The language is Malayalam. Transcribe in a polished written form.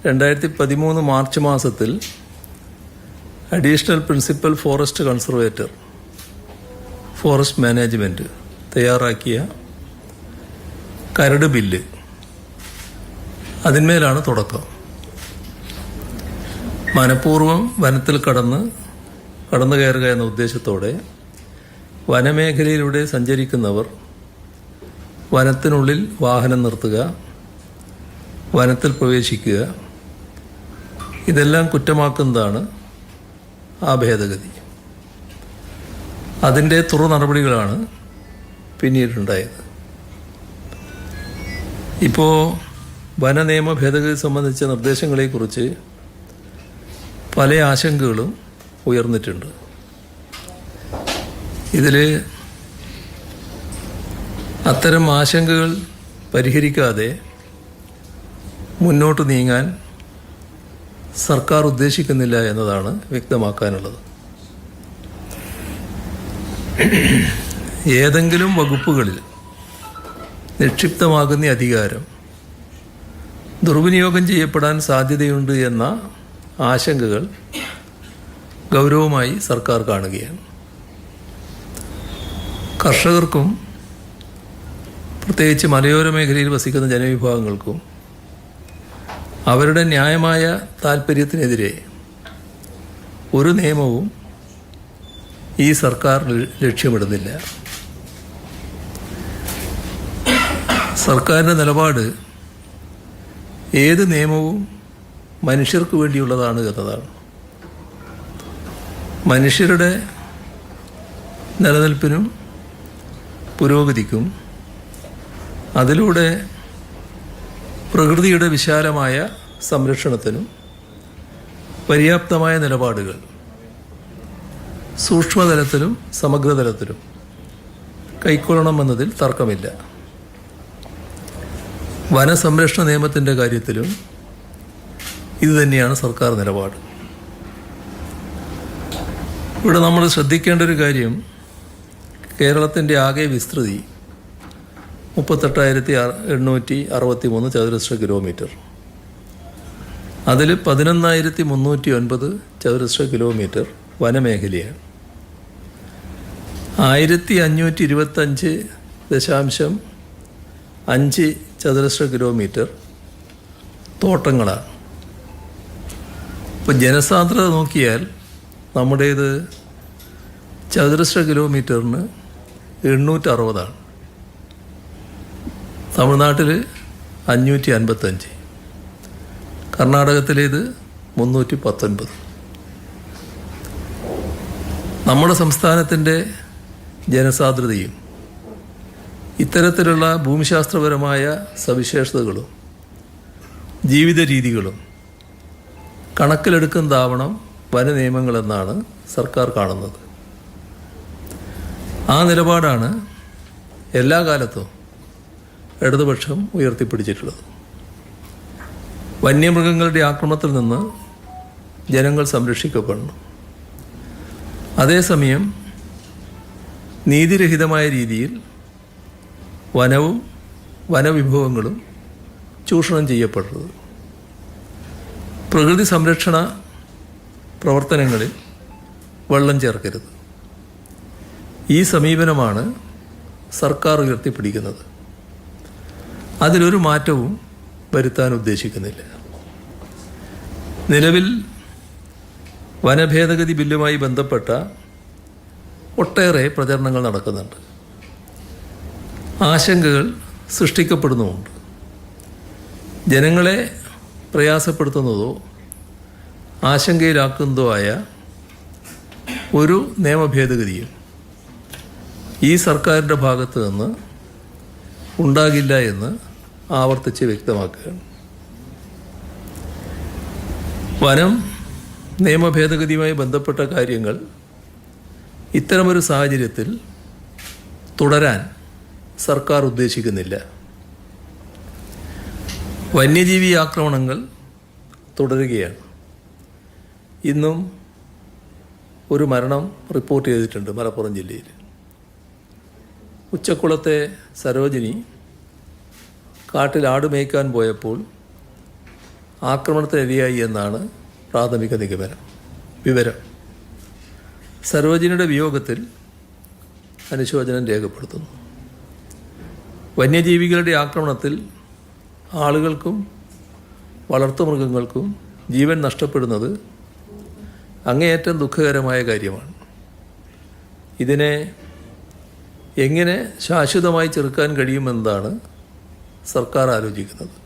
2013 മാർച്ച് മാസത്തിൽ additional principal forest conservator forest management തയ്യാറാക്കിയ കരട് ബില്ല്, അതിന്മേലാണ് തുടക്കം. മനഃപൂർവ്വം വനത്തിൽ കടന്നു കയറുക എന്ന ഉദ്ദേശത്തോടെ വനമേഖലയിലൂടെ സഞ്ചരിക്കുന്നവർ വനത്തിനുള്ളിൽ വാഹനം നിർത്തുക, വനത്തിൽ പ്രവേശിക്കുക, ഇതെല്ലാം കുറ്റമാക്കുന്നതാണ് ആ ഭേദഗതി. അതിൻ്റെ തുടർ നടപടികളാണ് പിന്നീടുണ്ടായത്. ഇപ്പോൾ വനനിയമ ഭേദഗതി സംബന്ധിച്ച നിർദ്ദേശങ്ങളെക്കുറിച്ച് പല ആശങ്കകളും ഉയർന്നിട്ടുണ്ട്. ഇതിൽ അത്തരം ആശങ്കകൾ പരിഹരിക്കാതെ മുന്നോട്ട് നീങ്ങാൻ സർക്കാർ ഉദ്ദേശിക്കുന്നില്ല എന്നതാണ് വ്യക്തമാക്കാനുള്ളത്. ഏതെങ്കിലും വകുപ്പുകളിൽ നിക്ഷിപ്തമാകുന്ന അധികാരം ദുർവിനിയോഗം ചെയ്യപ്പെടാൻ സാധ്യതയുണ്ട് എന്ന ആശങ്കകൾ ഗൗരവമായി സർക്കാർ കാണുകയാണ്. കർഷകർക്കും പ്രത്യേകിച്ച് മലയോര മേഖലയിൽ വസിക്കുന്ന ജനവിഭാഗങ്ങൾക്കും അവരുടെ ന്യായമായ താൽപ്പര്യത്തിനെതിരെ ഒരു നിയമവും ഈ സർക്കാർ ലക്ഷ്യമിടുന്നില്ല. സർക്കാരിൻ്റെ നിലപാട് ഏത് നിയമവും മനുഷ്യർക്ക് വേണ്ടിയുള്ളതാണ് എന്നതാണ്. മനുഷ്യരുടെ നിലനിൽപ്പിനും പുരോഗതിക്കും അതിലൂടെ പ്രകൃതിയുടെ വിശാലമായ സംരക്ഷണത്തിനും പര്യാപ്തമായ നിലപാടുകൾ സൂക്ഷ്മതലത്തിലും സമഗ്രതലത്തിലും കൈക്കൊള്ളണമെന്നതിൽ തർക്കമില്ല. വനസംരക്ഷണ നിയമത്തിൻ്റെ കാര്യത്തിലും ഇതുതന്നെയാണ് സർക്കാർ നിലപാട്. ഇവിടെ നമ്മൾ ശ്രദ്ധിക്കേണ്ട ഒരു കാര്യം, കേരളത്തിൻ്റെ ആകെ വിസ്തൃതി 38,863 ചതുരശ്ര കിലോമീറ്റർ. അതിൽ 11,309 ചതുരശ്ര കിലോമീറ്റർ വനമേഖലയാണ്. 1,525.5 ചതുരശ്ര കിലോമീറ്റർ തോട്ടങ്ങളാണ്. ഇപ്പോൾ ജനസാന്ദ്രത നോക്കിയാൽ നമ്മുടേത് ചതുരശ്ര കിലോമീറ്ററിന് 860, തമിഴ്നാട്ടിൽ 555, കർണാടകത്തിലേത് 319. നമ്മുടെ സംസ്ഥാനത്തിൻ്റെ ജനസാന്ദ്രതയും ഇത്തരത്തിലുള്ള ഭൂമിശാസ്ത്രപരമായ സവിശേഷതകളും ജീവിത രീതികളും കണക്കിലെടുക്കുന്നതാവണം വനനിയമങ്ങളെന്നാണ് സർക്കാർ കാണുന്നത്. ആ നിലപാടാണ് എല്ലാ കാലത്തും ഇടതുപക്ഷം ഉയർത്തിപ്പിടിച്ചിട്ടുള്ളത്. വന്യമൃഗങ്ങളുടെ ആക്രമണത്തിൽ നിന്ന് ജനങ്ങൾ സംരക്ഷിക്കപ്പെടണം. അതേസമയം നീതിരഹിതമായ രീതിയിൽ വനവും വനവിഭവങ്ങളും ചൂഷണം ചെയ്യപ്പെടുന്നത്, പ്രകൃതി സംരക്ഷണ പ്രവർത്തനങ്ങളിൽ വെള്ളം ചേർക്കരുത്, ഈ സമീപനമാണ് സർക്കാർ ഉയർത്തിപ്പിടിക്കുന്നത്. അതിലൊരു മാറ്റവും വരുത്താൻ ഉദ്ദേശിക്കുന്നില്ല. നിലവിൽ വനഭേദഗതി ബില്ലുമായി ബന്ധപ്പെട്ട ഒട്ടേറെ പ്രചരണങ്ങൾ നടക്കുന്നുണ്ട്. ആശങ്കകൾ സൃഷ്ടിക്കപ്പെടുന്നുമുണ്ട്. ജനങ്ങളെ പ്രയാസപ്പെടുത്തുന്നതോ ആശങ്കയിലാക്കുന്നതോ ആയ ഒരു നിയമഭേദഗതിയും ഈ സർക്കാരിൻ്റെ ഭാഗത്ത് നിന്ന് ഉണ്ടാകില്ല എന്ന് ആവർത്തിച്ച് വ്യക്തമാക്കുകയാണ്. വനം നിയമഭേദഗതിയുമായി ബന്ധപ്പെട്ട കാര്യങ്ങൾ ഇത്തരമൊരു സാഹചര്യത്തിൽ തുടരാൻ സർക്കാർ ഉദ്ദേശിക്കുന്നില്ല. വന്യജീവി ആക്രമണങ്ങൾ തുടരുകയാണ്. ഇന്നും ഒരു മരണം റിപ്പോർട്ട് ചെയ്തിട്ടുണ്ട് മലപ്പുറം ജില്ലയിൽ. ഉച്ചക്കുളത്തെ സരോജിനി കാട്ടിൽ ആട് മേയ്ക്കാൻ പോയപ്പോൾ ആക്രമണത്തിനിരയായി എന്നാണ് പ്രാഥമിക വിവരം. സരോജിനിയുടെ വിയോഗത്തിൽ അനുശോചനം രേഖപ്പെടുത്തുന്നു. വന്യജീവികളുടെ ആക്രമണത്തിൽ ആളുകൾക്കും വളർത്തുമൃഗങ്ങൾക്കും ജീവൻ നഷ്ടപ്പെടുന്നത് അങ്ങേയറ്റം ദുഃഖകരമായ കാര്യമാണ്. ഇതിനെ എങ്ങനെ ശാശ്വതമായി ചെറുക്കാൻ കഴിയുമെന്നതാണ് സർക്കാർ ആലോചിക്കുന്നത്.